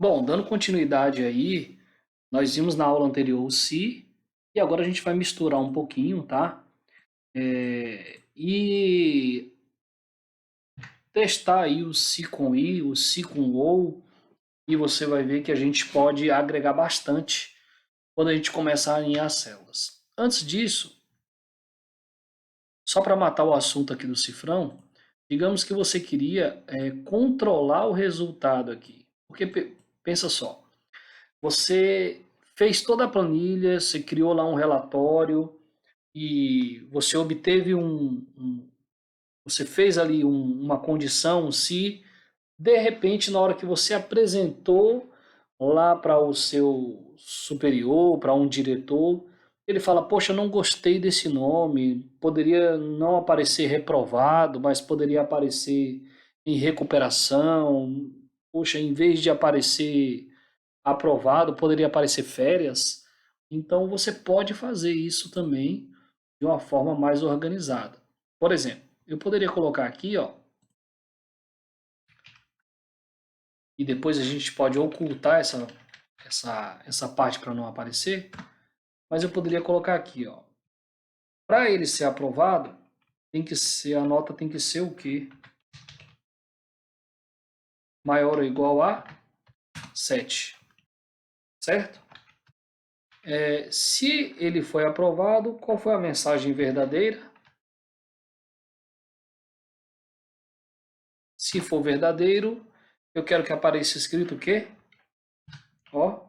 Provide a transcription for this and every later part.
Bom, dando continuidade aí, nós vimos na aula anterior o se e agora a gente vai misturar um pouquinho, tá? E testar aí o se com i, o se com ou, e você vai ver que a gente pode agregar bastante quando a gente começar a alinhar as células. Antes disso, só para matar o assunto aqui do cifrão, digamos que você queria controlar o resultado aqui. Porque pensa só, você fez toda a planilha, você criou lá um relatório e você obteve você fez ali uma condição, se de repente na hora que você apresentou lá para o seu superior, para um diretor, ele fala: poxa, não gostei desse nome, poderia não aparecer reprovado, mas poderia aparecer em recuperação. Poxa, em vez de aparecer aprovado, poderia aparecer férias. Então você pode fazer isso também de uma forma mais organizada. Por exemplo, eu poderia colocar aqui, ó, e depois a gente pode ocultar essa parte para não aparecer, mas eu poderia colocar aqui, ó, para ele ser aprovado, tem que ser, a nota tem que ser o quê? Maior ou igual a 7, certo? Se ele foi aprovado, qual foi a mensagem verdadeira? Se for verdadeiro, eu quero que apareça escrito o quê? Ó,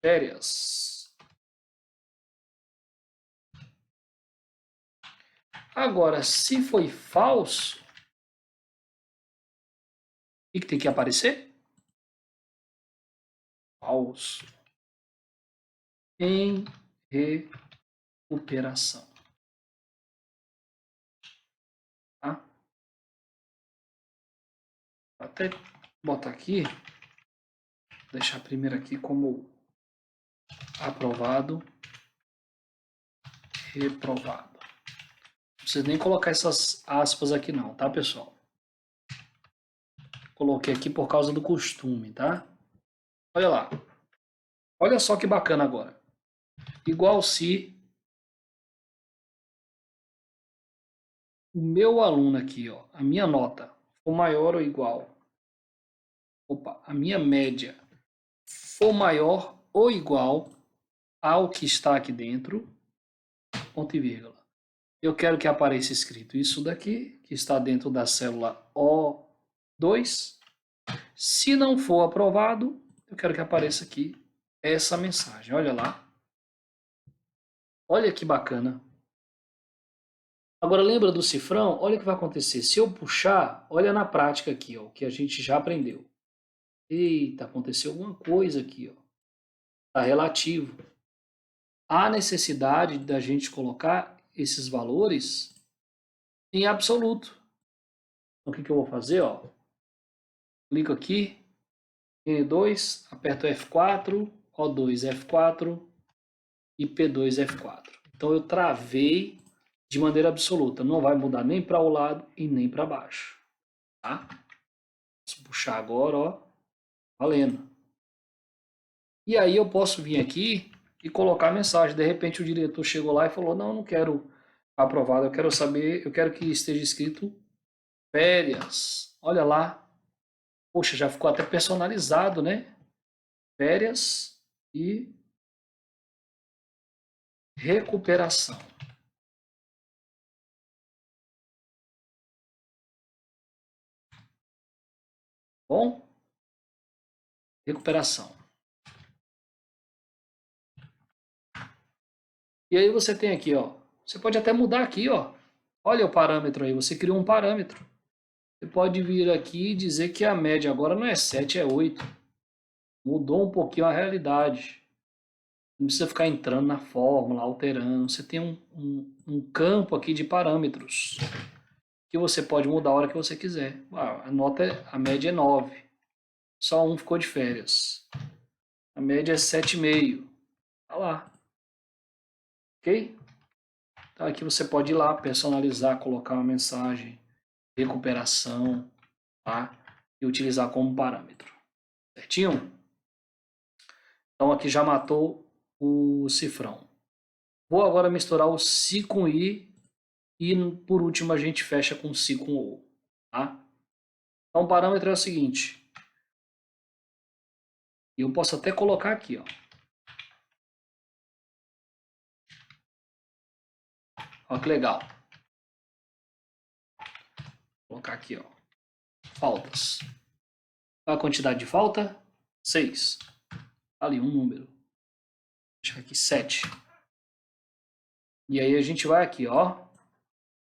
férias. Agora, se foi falso, o que tem que aparecer? Falso. Em recuperação. Tá? Vou até botar aqui, deixar primeiro aqui como aprovado, reprovado. Não precisa nem colocar essas aspas aqui não, tá, pessoal? Coloquei aqui por causa do costume, tá? Olha lá. Olha só que bacana agora. Igual se o meu aluno aqui, ó, a minha nota for maior ou igual, a minha média for maior ou igual ao que está aqui dentro, ponto e vírgula. Eu quero que apareça escrito isso daqui, que está dentro da célula O2. Se não for aprovado, eu quero que apareça aqui essa mensagem. Olha lá. Olha que bacana. Agora lembra do cifrão? Olha o que vai acontecer. Se eu puxar, olha na prática aqui, ó, o que a gente já aprendeu. Eita, aconteceu alguma coisa aqui, ó. Está relativo. Há necessidade da gente colocar esses valores em absoluto. Então, o que eu vou fazer? Ó? Clico aqui, N2, aperto F4, O2 F4 e P2 F4. Então eu travei de maneira absoluta. Não vai mudar nem para o lado e nem para baixo. Tá? Posso puxar agora, ó, valendo. E aí eu posso vir aqui e colocar a mensagem. De repente o diretor chegou lá e falou: não, não quero aprovado, eu quero saber, eu quero que esteja escrito férias. Olha lá. Poxa, já ficou até personalizado, né? Férias e recuperação. Bom, recuperação. E aí você tem aqui, ó. Você pode até mudar aqui, ó. Olha o parâmetro aí, você criou um parâmetro. Você pode vir aqui e dizer que a média agora não é 7, é 8. Mudou um pouquinho a realidade. Não precisa ficar entrando na fórmula, alterando. Você tem um campo aqui de parâmetros que você pode mudar a hora que você quiser. A nota, a média é 9. Só um ficou de férias. A média é 7,5. Tá lá. Ok? Então aqui você pode ir lá, personalizar, colocar uma mensagem, recuperação, tá? E utilizar como parâmetro. Certinho? Então aqui já matou o cifrão. Vou agora misturar o Si com I e por último a gente fecha com Si com O. Tá? Então o parâmetro é o seguinte. Eu posso até colocar aqui, ó. Olha que legal. Vou colocar aqui, ó. Faltas. Qual a quantidade de falta? 6. Ali, um número. Deixa aqui 7. E aí a gente vai aqui, ó.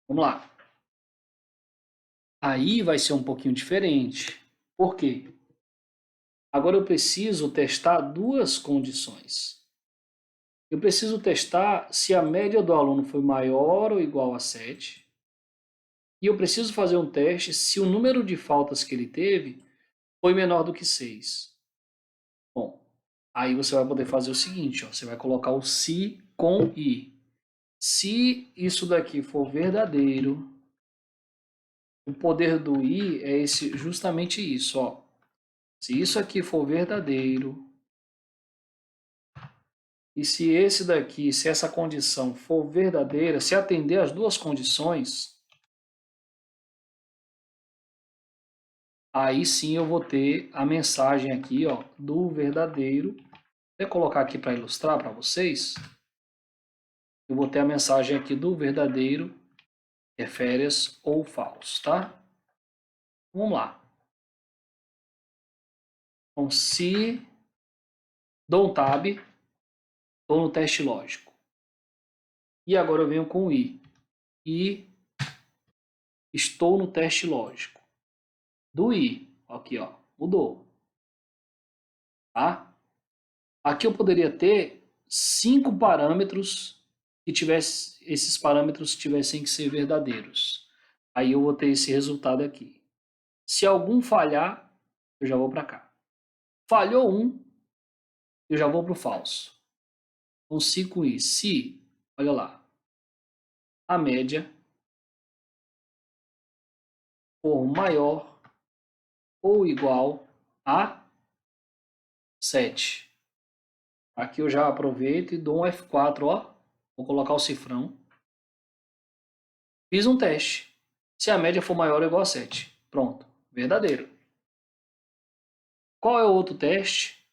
Vamos lá. Aí vai ser um pouquinho diferente. Por quê? Agora eu preciso testar duas condições. Eu preciso testar se a média do aluno foi maior ou igual a 7. E eu preciso fazer um teste se o número de faltas que ele teve foi menor do que 6. Bom, aí você vai poder fazer o seguinte, ó, você vai colocar o se com i. Se isso daqui for verdadeiro, o poder do i é justamente isso, ó. Se isso aqui for verdadeiro, e se esse daqui, se essa condição for verdadeira, se atender às duas condições, aí sim eu vou ter a mensagem aqui, ó, do verdadeiro. Vou colocar aqui para ilustrar para vocês. Eu vou ter a mensagem aqui do verdadeiro, que é férias ou falso, tá? Vamos lá. Então, se dou um tab, estou no teste lógico. E agora eu venho com o i. E estou no teste lógico. Do i, aqui ó, mudou. Tá? Aqui eu poderia ter 5 parâmetros que esses parâmetros tivessem que ser verdadeiros. Aí eu vou ter esse resultado aqui. Se algum falhar, eu já vou para cá. Falhou um, eu já vou para o falso. Então, se com isso, se, olha lá, a média for maior ou igual a 7. Aqui eu já aproveito e dou um F4, ó. Vou colocar o cifrão. Fiz um teste. Se a média for maior ou igual a 7. Pronto, verdadeiro. Qual é o outro teste?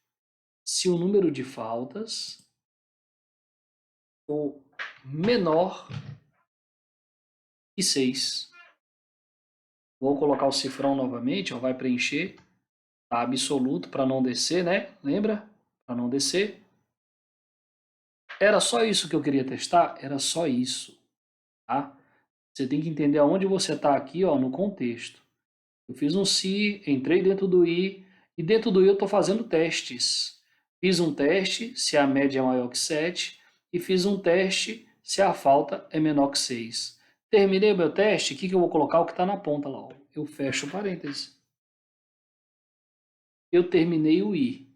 Se o número de faltas for menor que 6. Vou colocar o cifrão novamente, ó, vai preencher. Tá absoluto para não descer, né? Lembra? Para não descer. Era só isso que eu queria testar? Era só isso. Tá? Você tem que entender aonde você está aqui, ó, no contexto. Eu fiz um se, entrei dentro do i, e dentro do i eu estou fazendo testes. Fiz um teste se a média é maior que 7, e fiz um teste se a falta é menor que 6. Terminei o meu teste, o que eu vou colocar? O que está na ponta lá. Ó. Eu fecho o parêntese. Eu terminei o i.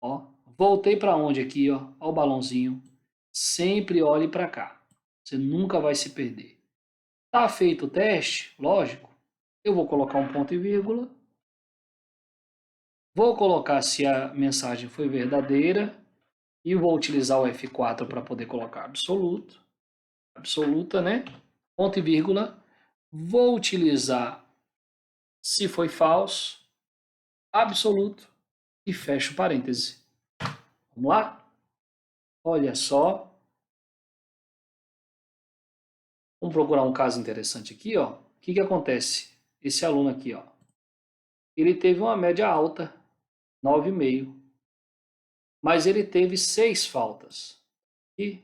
Ó. Voltei para onde aqui? Ó, ó o balãozinho. Sempre olhe para cá. Você nunca vai se perder. Tá feito o teste, lógico. Eu vou colocar um ponto e vírgula. Vou colocar se a mensagem foi verdadeira. E vou utilizar o F4 para poder colocar absoluto. Absoluta, né? Ponto e vírgula. Vou utilizar se foi falso. Absoluto. E fecho parêntese. Vamos lá? Olha só. Vamos procurar um caso interessante aqui, ó. O que acontece? Esse aluno aqui, ó. Ele teve uma média alta, 9,5. Mas ele teve 6 faltas. E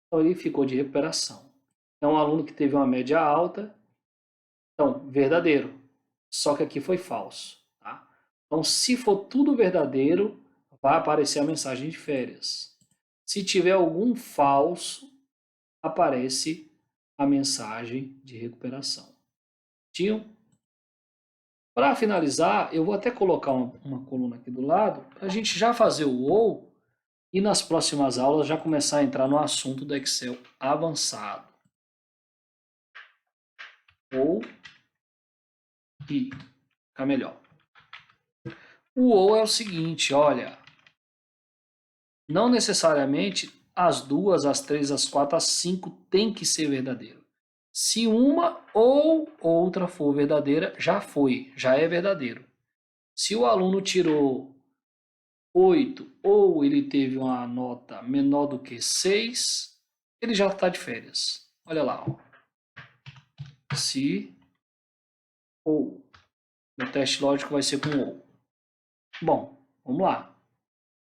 então ele ficou de recuperação. É um aluno que teve uma média alta. Então, verdadeiro. Só que aqui foi falso. Tá? Então, se for tudo verdadeiro, vai aparecer a mensagem de férias. Se tiver algum falso, aparece a mensagem de recuperação. Tinham? Para finalizar, eu vou até colocar uma coluna aqui do lado, para a gente já fazer o ou e nas próximas aulas já começar a entrar no assunto do Excel avançado. Ou e ficar melhor. O ou é o seguinte, olha, não necessariamente as 2, as 3, as 4, as 5 tem que ser verdadeiro. Se uma ou outra for verdadeira, já foi, já é verdadeiro. Se o aluno tirou 8 ou ele teve uma nota menor do que 6, ele já está de férias. Olha lá, ó. Se ou. O teste lógico vai ser com ou. Bom, vamos lá.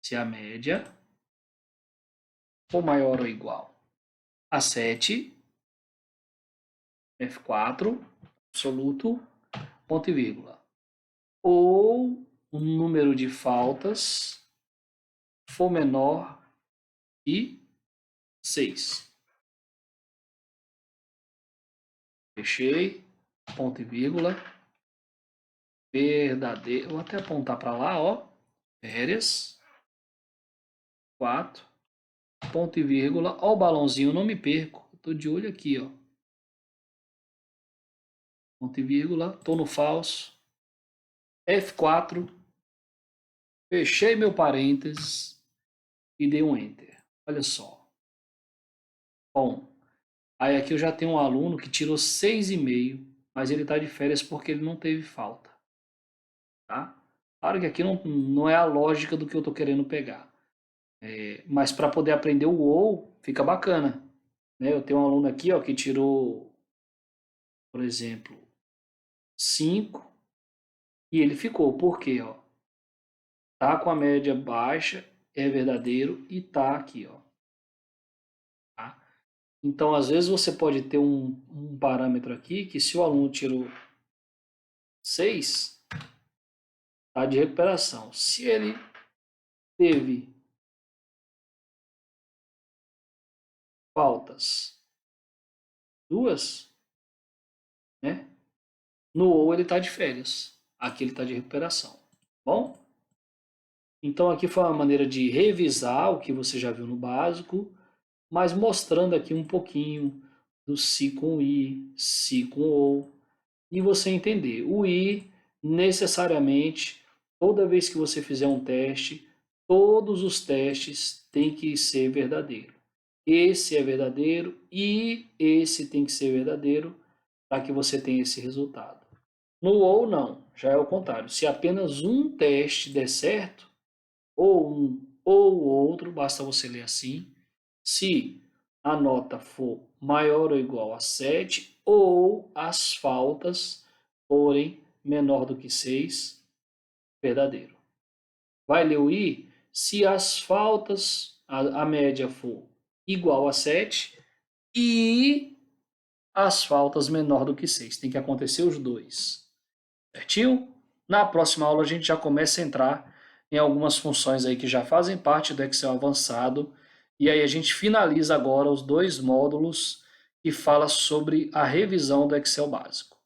Se a média for maior ou igual a 7, F4, absoluto, ponto e vírgula. Ou o número de faltas for menor que 6. Fechei, ponto e vírgula. Verdadeiro. Vou até apontar para lá, ó. Férias. 4. Ponto e vírgula. Ó o balãozinho, não me perco. Estou de olho aqui, ó. Ponto e vírgula. Estou no falso. F4. Fechei meu parênteses e dei um Enter. Olha só. Bom, aí aqui eu já tenho um aluno que tirou 6,5, mas ele está de férias porque ele não teve falta. Tá? Claro que aqui não é a lógica do que eu estou querendo pegar. Mas para poder aprender o ou, fica bacana. Né? Eu tenho um aluno aqui ó, que tirou, por exemplo, 5 e ele ficou. Por quê? Ó? Tá com a média baixa, é verdadeiro e tá aqui. Ó. Tá? Então, às vezes você pode ter um parâmetro aqui que se o aluno tirou 6, tá de recuperação. Se ele teve faltas 2, né? No ou ele está de férias. Aqui ele está de recuperação. Bom? Então aqui foi uma maneira de revisar o que você já viu no básico, mas mostrando aqui um pouquinho do se com i, se com ou, e você entender. O i, necessariamente, toda vez que você fizer um teste, todos os testes têm que ser verdadeiro. Esse é verdadeiro e esse tem que ser verdadeiro para que você tenha esse resultado. No ou não, já é o contrário. Se apenas um teste der certo, ou um ou outro, basta você ler assim. Se a nota for maior ou igual a 7, ou as faltas forem menor do que 6, verdadeiro. Vai ler o i? Se as faltas, a média for igual a 7 e as faltas menor do que 6. Tem que acontecer os dois. Certinho? Na próxima aula a gente já começa a entrar em algumas funções aí que já fazem parte do Excel avançado. E aí a gente finaliza agora os 2 módulos que fala sobre a revisão do Excel básico.